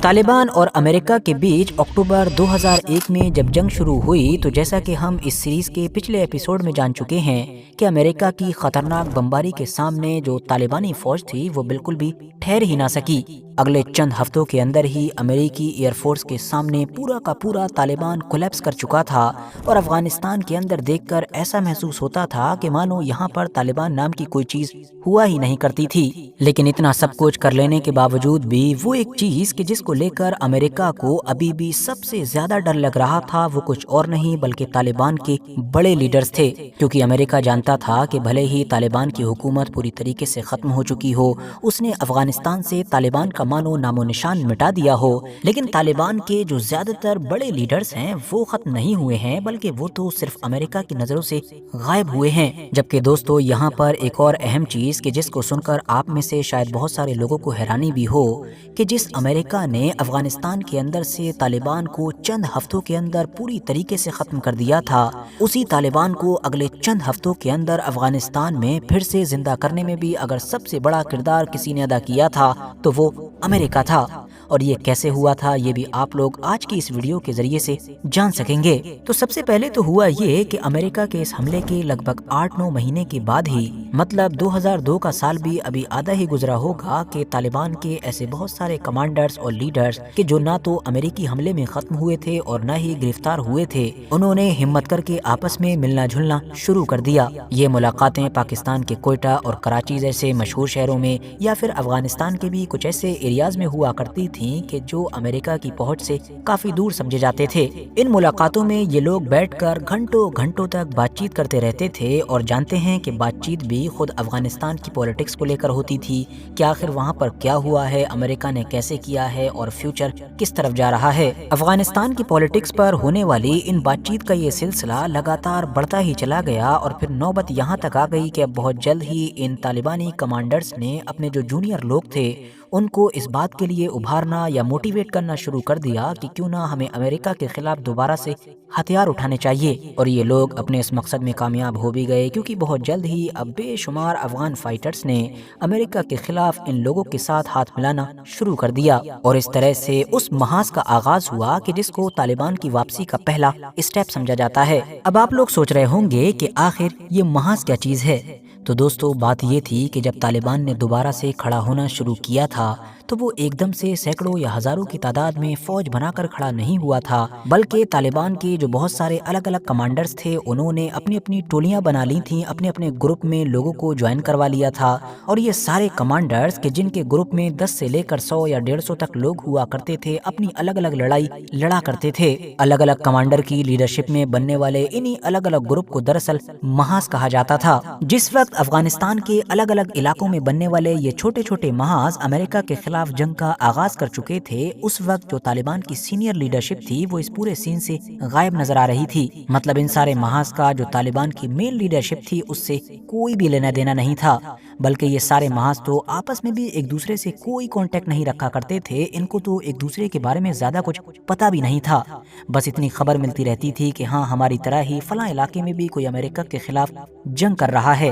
طالبان اور امریکہ کے بیچ اکتوبر 2001 میں جب جنگ شروع ہوئی تو جیسا کہ ہم اس سیریز کے پچھلے ایپیسوڈ میں جان چکے ہیں کہ امریکہ کی خطرناک بمباری کے سامنے جو طالبانی فوج تھی وہ بالکل بھی ٹھہر ہی نہ سکی۔ اگلے چند ہفتوں کے اندر ہی امریکی ایئر فورس کے سامنے پورا کا پورا طالبان کولیپس کر چکا تھا اور افغانستان کے اندر دیکھ کر ایسا محسوس ہوتا تھا کہ مانو یہاں پر طالبان نام کی کوئی چیز ہوا ہی نہیں کرتی تھی۔ لیکن اتنا سب کچھ کر لینے کے باوجود بھی وہ ایک چیز کہ جس کو لے کر امریکہ کو ابھی بھی سب سے زیادہ ڈر لگ رہا تھا وہ کچھ اور نہیں بلکہ طالبان کے بڑے لیڈرز تھے، کیونکہ امریکہ جانتا تھا کہ بھلے ہی طالبان کی حکومت پوری طریقے سے ختم ہو چکی ہو، اس نے افغانستان سے طالبان کا مانو نام و نشان مٹا دیا ہو، لیکن طالبان کے جو زیادہ تر بڑے لیڈرز ہیں وہ ختم نہیں ہوئے ہیں بلکہ وہ تو صرف امریکہ کی نظروں سے غائب ہوئے ہیں۔ جبکہ دوستو یہاں پر ایک اور اہم چیز کہ جس کو سن کر آپ میں سے شاید بہت سارے لوگوں کو حیرانی بھی ہو کہ جس امریکہ نے افغانستان کے اندر سے طالبان کو چند ہفتوں کے اندر پوری طریقے سے ختم کر دیا تھا، اسی طالبان کو اگلے چند ہفتوں کے اندر افغانستان میں پھر سے زندہ کرنے میں بھی اگر سب سے بڑا کردار کسی نے ادا کیا تھا تو وہ امریکہ تھا۔ اور یہ کیسے ہوا تھا یہ بھی آپ لوگ آج کی اس ویڈیو کے ذریعے سے جان سکیں گے۔ تو سب سے پہلے تو ہوا یہ کہ امریکہ کے اس حملے کے لگ بھگ 8-9 مہینے کے بعد ہی، مطلب 2002 کا سال بھی ابھی آدھا ہی گزرا ہوگا، کہ طالبان کے ایسے بہت سارے کمانڈرز اور لیڈرز کہ جو نہ تو امریکی حملے میں ختم ہوئے تھے اور نہ ہی گرفتار ہوئے تھے، انہوں نے ہمت کر کے آپس میں ملنا جلنا شروع کر دیا۔ یہ ملاقاتیں پاکستان کے کوئٹہ اور کراچی جیسے مشہور شہروں میں یا پھر افغانستان کے بھی کچھ ایسے ایریاز میں ہوا کرتی تھیں کہ جو امریکہ کی پہنچ سے کافی دور سمجھے جاتے تھے۔ ان ملاقاتوں میں یہ لوگ بیٹھ کر گھنٹوں گھنٹوں تک بات چیت کرتے رہتے تھے اور جانتے ہیں کہ بات چیت بھی خود افغانستان کی پولیٹکس کو لے کر ہوتی تھی کہ آخر وہاں پر کیا ہوا ہے، امریکہ نے کیسے کیا ہے اور فیوچر کس طرف جا رہا ہے۔ افغانستان کی پولیٹکس پر ہونے والی ان بات چیت کا یہ سلسلہ لگاتار بڑھتا ہی چلا گیا اور پھر نوبت یہاں تک آ گئی کہ اب بہت جلد ہی ان طالبانی کمانڈرز نے اپنے جو جونیئر لوگ تھے ان کو اس بات کے لیے ابھارنا یا موٹیویٹ کرنا شروع کر دیا کہ کیوں نہ ہمیں امریکہ کے خلاف دوبارہ سے ہتھیار اٹھانے چاہیے۔ اور یہ لوگ اپنے اس مقصد میں کامیاب ہو بھی گئے، کیونکہ بہت جلد ہی اب بے شمار افغان فائٹرز نے امریکہ کے خلاف ان لوگوں کے ساتھ ہاتھ ملانا شروع کر دیا اور اس طرح سے اس محاذ کا آغاز ہوا کہ جس کو طالبان کی واپسی کا پہلا اسٹیپ سمجھا جاتا ہے۔ اب آپ لوگ سوچ رہے ہوں گے کہ آخر یہ محاذ کیا چیز ہے؟ تو دوستو بات یہ تھی کہ جب طالبان نے دوبارہ سے کھڑا ہونا شروع کیا تھا تو وہ ایک دم سے سینکڑوں یا ہزاروں کی تعداد میں فوج بنا کر کھڑا نہیں ہوا تھا، بلکہ طالبان کے جو بہت سارے الگ الگ کمانڈرز تھے انہوں نے اپنی اپنی ٹولیاں بنا لی تھیں، اپنے اپنے گروپ میں لوگوں کو جوائن کروا لیا تھا اور یہ سارے کمانڈرز کہ جن کے گروپ میں 10 سے لے کر 100 یا 150 تک لوگ ہوا کرتے تھے، اپنی الگ الگ لڑائی لڑا کرتے تھے۔ الگ الگ کمانڈر کی لیڈرشپ میں بننے والے انہی الگ الگ گروپ کو دراصل محاذ کہا جاتا تھا۔ جس وقت افغانستان کے الگ الگ علاقوں میں بننے والے یہ چھوٹے چھوٹے محاذ امریکہ کے خلاف جنگ کا آغاز کر چکے تھے، اس وقت جو طالبان کی سینئر لیڈرشپ تھی وہ اس پورے سین سے غائب نظر آ رہی تھی۔ مطلب ان سارے محاذ کا جو طالبان کی مین لیڈرشپ تھی اس سے کوئی بھی لینا دینا نہیں تھا، بلکہ یہ سارے محاذ تو آپس میں بھی ایک دوسرے سے کوئی کانٹیکٹ نہیں رکھا کرتے تھے، ان کو تو ایک دوسرے کے بارے میں زیادہ کچھ پتہ بھی نہیں تھا، بس اتنی خبر ملتی رہتی تھی کہ ہاں ہماری طرح ہی فلاں علاقے میں بھی کوئی امریکہ کے خلاف جنگ کر رہا ہے۔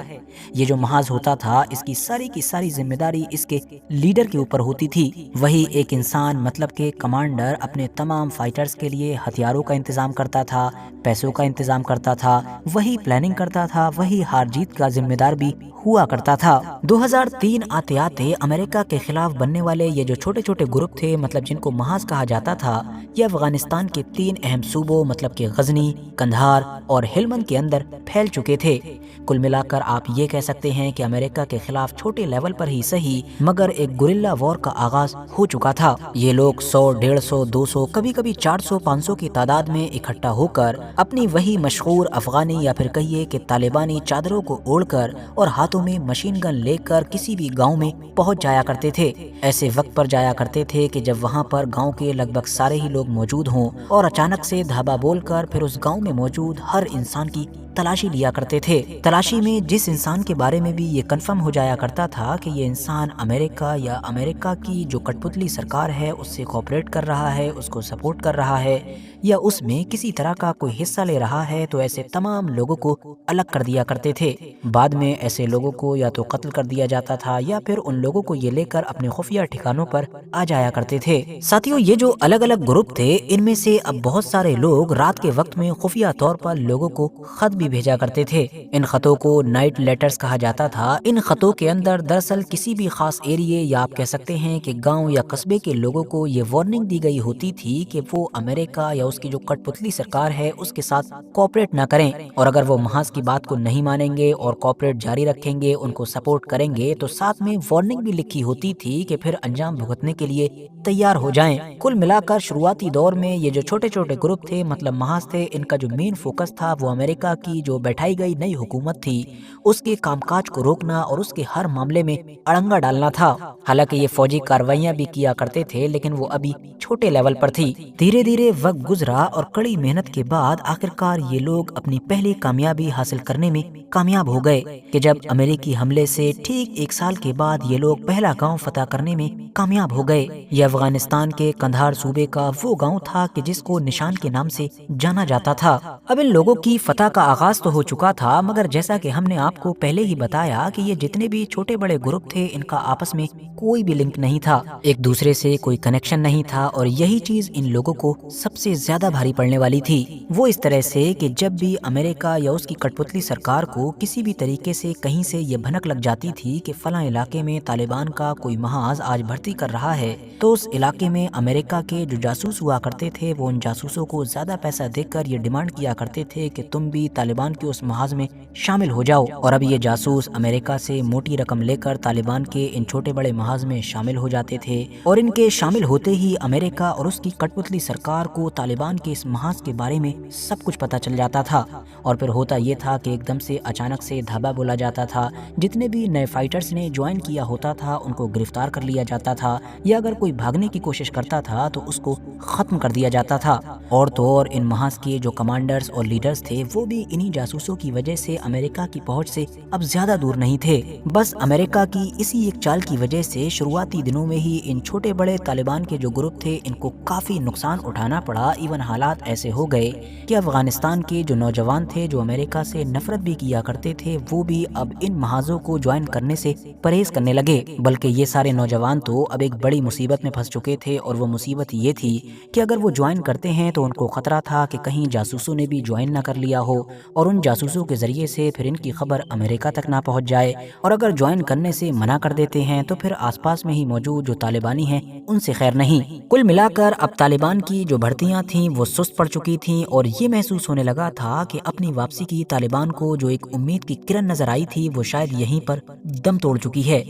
یہ جو محاذ ہوتا تھا اس کی ساری ذمہ داری اس کے لیڈر کے اوپر ہوتی تھی۔ وہی ایک انسان مطلب کہ کمانڈر اپنے تمام فائٹرز کے لیے ہتھیاروں کا انتظام کرتا تھا، پیسوں کا انتظام کرتا تھا، وہی پلاننگ کرتا تھا، وہی ہار جیت کا ذمہ دار بھی ہوا کرتا تھا۔ 2003 آتے آتے امریکہ کے خلاف بننے والے یہ جو چھوٹے چھوٹے گروپ تھے، مطلب جن کو محاذ کہا جاتا تھا، یہ افغانستان کے 3 اہم صوبوں مطلب کہ غزنی، قندھار اور ہلمند کے اندر پھیل چکے تھے۔ کل ملا کر آپ یہ کہہ سکتے ہیں کہ امریکہ کے خلاف چھوٹے لیول پر ہی صحیح مگر ایک گوریلا وار کا آغاز ہو چکا تھا۔ یہ لوگ 100، 150، 200، کبھی کبھی 400، 500 کی تعداد میں اکٹھا ہو کر اپنی وہی مشہور افغانی یا پھر کہیے کہ طالبانی چادروں کو اوڑھ کر اور ہاتھوں میں مشین گن لے کر کسی بھی گاؤں میں پہنچ جایا کرتے تھے۔ ایسے وقت پر جایا کرتے تھے کہ جب وہاں پر گاؤں کے لگ بھگ سارے ہی لوگ موجود ہوں اور اچانک سے دھابا بول کر پھر اس گاؤں میں موجود ہر انسان کی تلاشی لیا کرتے تھے۔ تلاشی میں جس انسان کے بارے میں بھی یہ کنفرم ہو جایا کرتا تھا کہ یہ انسان امریکہ یا امریکہ امریکہ کی جو کٹپتلی سرکار ہے اس سے کوآپریٹ کر رہا ہے، اس کو سپورٹ کر رہا ہے یا اس میں کسی طرح کا کوئی حصہ لے رہا ہے، تو ایسے تمام لوگوں کو الگ کر دیا کرتے تھے۔ بعد میں ایسے لوگوں کو یا تو قتل کر دیا جاتا تھا یا پھر ان لوگوں کو یہ لے کر اپنے خفیہ ٹھکانوں پر آ جایا کرتے تھے۔ ساتھیوں، یہ جو الگ الگ گروپ تھے، ان میں سے اب بہت سارے لوگ رات کے وقت میں خفیہ طور پر لوگوں کو خط بھی بھیجا کرتے تھے۔ ان خطوں کو نائٹ لیٹرز کہا جاتا تھا۔ ان خطوں کے اندر دراصل کسی بھی خاص ایریے یا آپ کہہ سکتے ہیں کہ گاؤں یا قصبے کے لوگوں کو یہ وارننگ دی گئی ہوتی تھی کہ وہ امریکہ یا اس کی جو کٹپتلی سرکار ہے اس کے ساتھ کوآپریٹ نہ کریں، اور اگر وہ محاذ کی بات کو نہیں مانیں گے اور کوآپریٹ جاری رکھیں گے، ان کو سپورٹ کریں گے، تو ساتھ میں وارننگ بھی لکھی ہوتی تھی کہ پھر انجام بھگتنے کے لیے تیار ہو جائیں۔ کل ملا کر شروعاتی دور میں یہ جو چھوٹے چھوٹے گروپ تھے، مطلب محاذ تھے، ان کا جو مین فوکس تھا وہ امریکہ کی جو بیٹھائی گئی نئی حکومت تھی اس کے کام کاج کو روکنا اور اس کے ہر معاملے میں اڑنگا ڈالنا تھا۔ حالانکہ یہ فوجی کارروائیاں بھی کیا کرتے تھے، لیکن وہ ابھی چھوٹے لیول پر تھی۔ دھیرے دھیرے وقت گزرا اور کڑی محنت کے بعد آخرکار یہ لوگ اپنی پہلی کامیابی حاصل کرنے میں کامیاب ہو گئے کہ جب امریکی حملے سے ٹھیک 1 سال کے بعد یہ لوگ پہلا گاؤں فتح کرنے میں کامیاب ہو گئے۔ یہ افغانستان کے قندھار صوبے کا وہ گاؤں تھا کہ جس کو نشان کے نام سے جانا جاتا تھا۔ اب ان لوگوں کی فتح کا آغاز تو ہو چکا تھا، مگر جیسا کہ ہم نے آپ کو پہلے ہی بتایا کہ یہ جتنے بھی چھوٹے بڑے گروپ تھے ان کا آپس میں کوئی بھی لنک نہیں تھا، ایک دوسرے سے کوئی کنیکشن نہیں تھا، اور یہی چیز ان لوگوں کو سب سے زیادہ بھاری پڑنے والی تھی۔ وہ اس طرح سے کہ جب بھی امریکہ یا اس کی کٹپتلی سرکار کو کسی بھی طریقے سے کہیں سے یہ بھنک لگ جاتی تھی کہ فلاں علاقے میں طالبان کا کوئی محاذ آج بھرتی کر رہا ہے، تو اس علاقے میں امریکہ کے جو جاسوس ہوا کرتے تھے وہ ان جاسوسوں کو زیادہ پیسہ دے کر یہ ڈیمانڈ کیا کرتے تھے کہ تم بھی طالبان کے اس محاذ میں شامل ہو جاؤ، اور اب یہ جاسوس امریکہ سے موٹی رقم لے کر طالبان کے ان چھوٹے بڑے محاذ میں شامل ہو جاتے تھے، اور ان کے شامل ہوتے ہی امریکہ اور اس کی کٹپتلی سرکار کو طالبان کے اس محاذ کے بارے میں سب کچھ پتہ چل جاتا تھا۔ اور پھر ہوتا یہ تھا کہ ایک دم سے اچانک سے دھابا بولا جاتا تھا، جتنے بھی نئے فائٹرز نے جوائن کیا ہوتا تھا ان کو گرفتار کر لیا جاتا تھا، یا اگر کوئی بھاگنے کی کوشش کرتا تھا تو اس کو ختم کر دیا جاتا تھا۔ اور تو اور ان محاذ کے جو کمانڈرز اور لیڈرز تھے وہ بھی انہی جاسوسوں کی وجہ سے امریکہ کی پہنچ سے اب زیادہ دور نہیں تھے۔ بس امریکہ کی اسی ایک چال کی وجہ سے شروعاتی دنوں میں ہی ان چھوٹے بڑے طالبان کے جو گروپ تھے ان کو کافی نقصان اٹھانا پڑا۔ ایون حالات ایسے ہو گئے کہ افغانستان کے جو نوجوان تھے جو امریکہ سے نفرت بھی کیا کرتے تھے وہ بھی اب ان محاذوں کو جوائن کرنے سے پرہیز کرنے لگے، بلکہ یہ سارے نوجوان تو اب ایک بڑی مصیبت میں پھنس چکے تھے، اور وہ مصیبت یہ تھی کہ اگر وہ جوائن کرتے ہیں تو ان کو خطرہ تھا کہ کہیں جاسوسوں نے بھی جوائن نہ کر لیا ہو، اور ان جاسوسوں کے ذریعے سے پھر ان کی خبر امریکہ تک نہ پہنچ جائے، اور اگر جوائن کرنے سے منع کر دیتے ہیں تو پھر آس پاس میں ہی موجود جو طالبانی ہیں ان سے خیر نہیں۔ کل ملا کر اب طالبان کی جو بھرتیاں تھیں وہ سست پڑ چکی تھیں، اور یہ محسوس ہونے لگا تھا کہ اپنی واپسی کی طالبان کو جو ایک امید کی کرن نظر آئی تھی وہ شاید یہیں پر دم توڑ چکی ہے۔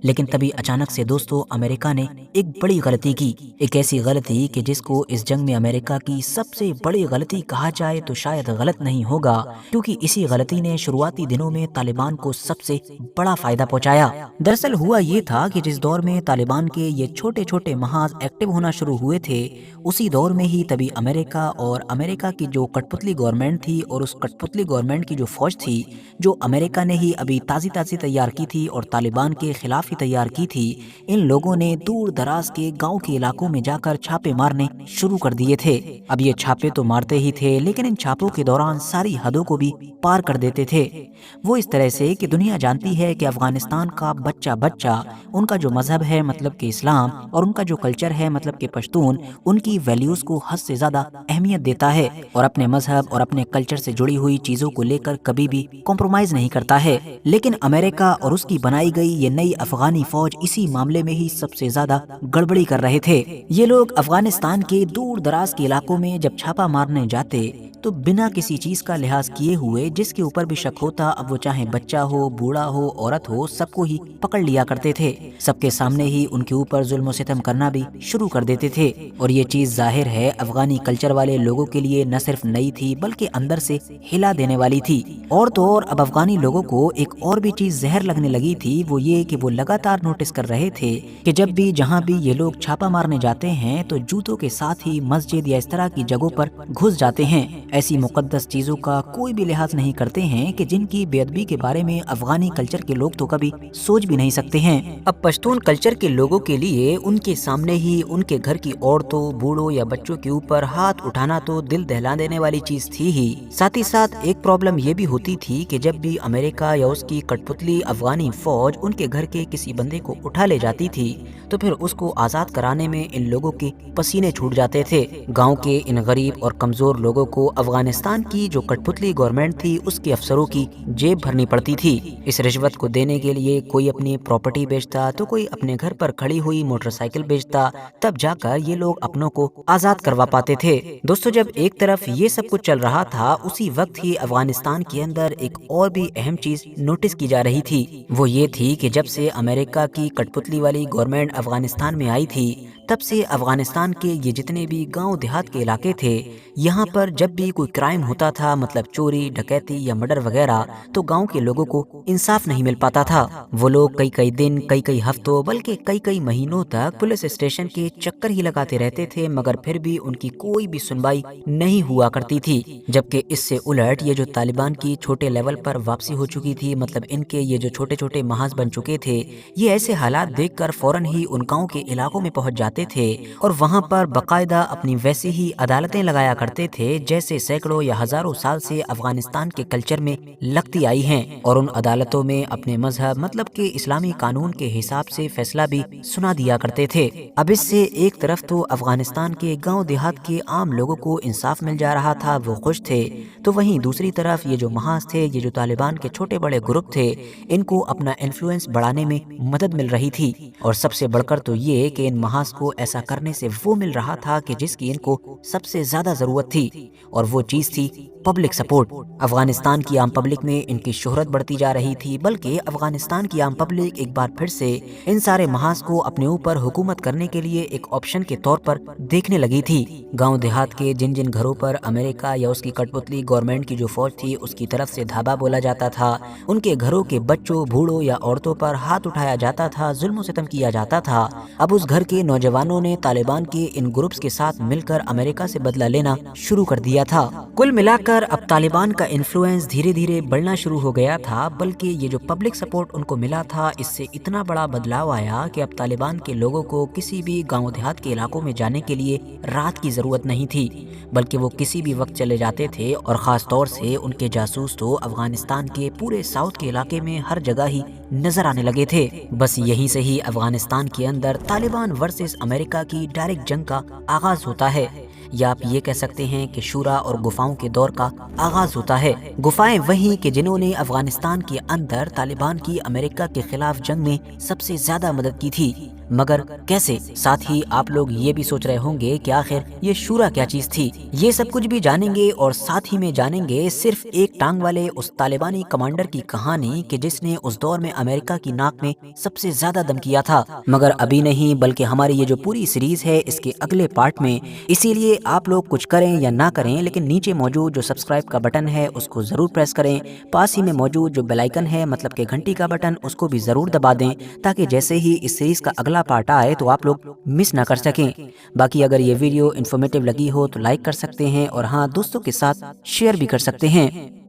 لیکن تبھی اچانک سے دوستو امریکہ نے ایک بڑی غلطی کی، ایک ایسی غلطی کہ جس کو اس جنگ میں امریکہ کی سب سے بڑی غلطی کہا جائے تو شاید غلط نہیں ہوگا، کیونکہ اسی غلطی نے شروعاتی دنوں میں طالبان کو سب سے بڑا فائدہ پہنچایا۔ دراصل ہوا یہ تھا کہ جس دور میں طالبان کے یہ چھوٹے چھوٹے محاذ ایکٹیو ہونا شروع ہوئے تھے، اسی دور میں ہی تبھی امریکہ اور امریکہ کی جو کٹپتلی گورنمنٹ تھی اور اس کٹپتلی گورنمنٹ کی جو فوج تھی جو امریکہ نے ہی ابھی تازی تیار کی تھی اور طالبان کے خلاف ہی تیار کی تھی، ان لوگوں نے دور دراز کے گاؤں کے علاقوں میں جا کر چھاپے مارنے شروع کر دیے تھے۔ اب یہ چھاپے تو مارتے ہی تھے لیکن ان چھاپوں کے دوران ساری حدوں کو بھی پار کر دیتے تھے، وہ اس طرح سے کہ دنیا جانتی ہے کہ افغانستان کا بچہ ان کا جو مذہب ہے مطلب کہ اسلام، اور ان کا جو کلچر ہے مطلب کہ پشتون، ان کی ویلیوز کو حد سے زیادہ اہمیت دیتا ہے، اور اپنے مذہب اور اپنے کلچر سے جڑی ہوئی چیزوں کو لے کر کبھی بھی کمپرومائز نہیں کرتا ہے۔ لیکن امریکہ اور اس کی بنائی گئی یہ نئی افغانی فوج اسی معاملے میں ہی سب سے زیادہ گڑبڑی کر رہے تھے۔ یہ لوگ افغانستان کے دور دراز کے علاقوں میں جب چھاپا مارنے جاتے تو بنا کسی چیز کا لحاظ کیے ہوئے جس کے اوپر بھی شک ہوتا، اب وہ چاہے بچہ ہو، بوڑھا ہو، عورت ہو، سب کو ہی پکڑ لیا کرتے تھے، سب کے سامنے ہی ان کے اوپر ظلم و ستم کرنا بھی شروع کر دیتے تھے۔ اور یہ چیز ظاہر ہے افغانی کلچر والے لوگوں کے لیے نہ صرف نئی تھی بلکہ اندر سے ہلا دینے والی تھی۔ اور تو اور اب افغانی لوگوں کو ایک اور بھی چیز زہر لگنے لگی تھی، وہ یہ کہ وہ لگاتار نوٹس کر رہے تھے کہ جب بھی جہاں بھی یہ لوگ چھاپا مارنے جاتے ہیں تو جوتوں کے ساتھ ہی مسجد یا اس طرح کی جگہوں پر گھس جاتے ہیں، ایسی مقدس چیزوں کا کوئی بھی لحاظ نہیں کرتے ہیں کہ جن کی بے ادبی کے بارے میں افغانی کلچر کے لوگ تو کبھی سوچ بھی نہیں سکتے ہیں۔ اب پشتون کلچر کے لوگوں کے لیے ان کے سامنے ہی ان کے گھر کی عورتوں، بوڑھوں یا بچوں کے اوپر ہاتھ اٹھانا تو دل دہلا دینے والی چیز تھی ہی۔ ساتھ ہی ساتھ ایک پرابلم یہ بھی ہوتی تھی کہ جب بھی امریکہ یا اس کی کٹ پتلی افغانی فوج ان کے گھر کے کسی بندے کو اٹھا لے جاتی تھی تو پھر اس کو آزاد کرانے میں ان لوگوں کے پسینے چھوٹ جاتے تھے۔ گاؤں کے ان غریب اور کمزور لوگوں کو افغانستان کی جو کٹ پتلی گورنمنٹ تھی اس کے افسروں کی جیب بھرنی پڑتی تھی۔ اس رشوت کو دینے کے لیے کوئی اپنی پراپرٹی بیچتا تو کوئی اپنے گھر پر کھڑی ہوئی موٹر سائیکل بیچتا، تب جا کر یہ لوگ اپنوں کو آزاد کروا پاتے تھے۔ دوستو، جب ایک طرف یہ سب کچھ چل رہا تھا، اسی وقت ہی افغانستان کے اندر ایک اور بھی اہم چیز نوٹس کی جا رہی تھی۔ وہ یہ تھی کہ جب سے امریکہ کی کٹ پتلی والی گورنمنٹ افغانستان میں آئی تھی، تب سے افغانستان کے یہ جتنے بھی گاؤں دیہات کے علاقے تھے، یہاں پر جب بھی کوئی کرائم ہوتا تھا، مطلب چوری، ڈکیتی یا مرڈر وغیرہ، تو گاؤں کے لوگوں کو انصاف نہیں مل پاتا تھا۔ وہ لوگ کئی دن، کئی ہفتوں، بلکہ کئی مہینوں تک پولیس اسٹیشن کے چکر ہی لگاتے رہتے تھے، مگر پھر بھی ان کی کوئی بھی سنوائی نہیں ہوا کرتی تھی۔ جبکہ اس سے الٹ یہ جو طالبان کی چھوٹے لیول پر واپسی ہو چکی تھی، مطلب ان کے یہ جو چھوٹے محاذ بن چکے تھے، یہ ایسے حالات دیکھ کر فوراً ہی ان گاؤں کے علاقوں میں پہنچ جاتے تھے اور وہاں پر باقاعدہ اپنی ویسی ہی عدالتیں لگایا کرتے تھے جیسے سینکڑوں یا ہزاروں سال سے افغانستان کے کلچر میں لگتی آئی ہیں، اور ان عدالتوں میں اپنے مذہب مطلب کہ اسلامی قانون کے حساب سے فیصلہ بھی سنا دیا کرتے تھے۔ اب اس سے ایک طرف تو افغانستان کے گاؤں دیہات کے عام لوگوں کو انصاف مل جا رہا تھا، وہ خوش تھے، تو وہیں دوسری طرف یہ جو محاذ تھے، یہ جو طالبان کے چھوٹے بڑے گروپ تھے، ان کو اپنا انفلوئنس بڑھانے میں مدد مل رہی تھی۔ اور سب سے بڑھ کر تو یہ کہ ان محاذ کو ایسا کرنے سے وہ مل رہا تھا کہ جس کی ان کو سب سے زیادہ ضرورت تھی، اور وہ چیز تھی پبلک سپورٹ۔ افغانستان کی عام پبلک میں ان کی شہرت بڑھتی جا رہی تھی، بلکہ افغانستان کی عام پبلک ایک بار پھر سے ان سارے محاذ کو اپنے اوپر حکومت کرنے کے لیے ایک آپشن کے طور پر دیکھنے لگی تھی۔ گاؤں دیہات کے جن گھروں پر امریکہ یا اس کی کٹ پتلی گورنمنٹ کی جو فوج تھی اس کی طرف سے دھابا بولا جاتا تھا، ان کے گھروں کے بچوں، بوڑھوں یا عورتوں پر ہاتھ اٹھایا جاتا تھا، ظلم و ستم کیا جاتا تھا، اب اس گھر کے نوجوانوں نے طالبان کے ان گروپس کے ساتھ مل کر امریکہ سے بدلہ لینا شروع کر دیا تھا۔ کل ملا کر اب طالبان کا انفلوئنس دھیرے بڑھنا شروع ہو گیا تھا، بلکہ یہ جو پبلک سپورٹ ان کو ملا تھا، اس سے اتنا بڑا بدلاؤ آیا کہ اب طالبان کے لوگوں کو کسی بھی گاؤں دیہات کے علاقوں میں جانے کے لیے رات کی ضرورت نہیں تھی، بلکہ وہ کسی بھی وقت چلے جاتے تھے، اور خاص طور سے ان کے جاسوس تو افغانستان کے پورے ساؤتھ کے علاقے میں ہر جگہ ہی نظر آنے لگے تھے۔ بس یہیں سے ہی افغانستان کے اندر طالبان ورسز امریکہ کی ڈائریکٹ جنگ کا آغاز ہوتا ہے، یا آپ یہ کہہ سکتے ہیں کہ شورا اور گفاؤں کے دور کا آغاز ہوتا ہے۔ گفائیں وہی کہ جنہوں نے افغانستان کے اندر طالبان کی امریکہ کے خلاف جنگ میں سب سے زیادہ مدد کی تھی، مگر کیسے؟ ساتھ ہی آپ لوگ یہ بھی سوچ رہے ہوں گے کہ آخر یہ شورا کیا چیز تھی؟ یہ سب کچھ بھی جانیں گے، اور ساتھ ہی میں جانیں گے صرف ایک ٹانگ والے اس طالبانی کمانڈر کی کہانی کہ جس نے اس دور میں امریکہ کی ناک میں سب سے زیادہ دم کیا تھا۔ مگر ابھی نہیں، بلکہ ہماری یہ جو پوری سیریز ہے اس کے اگلے پارٹ میں، اسی لیے آپ لوگ کچھ کریں یا نہ کریں لیکن نیچے موجود جو سبسکرائب کا بٹن ہے اس کو ضرور پریس کریں، پاس ہی میں موجود جو بیل آئیکن ہے مطلب کہ گھنٹی کا بٹن، اس کو بھی ضرور دبا دیں، تاکہ جیسے ہی اس سیریز کا اگلا پارٹ آئے تو آپ لوگ مس نہ کر سکیں۔ باقی اگر یہ ویڈیو انفارمیٹیو لگی ہو تو لائک کر سکتے ہیں، اور ہاں، دوستوں کے ساتھ شیئر بھی کر سکتے ہیں۔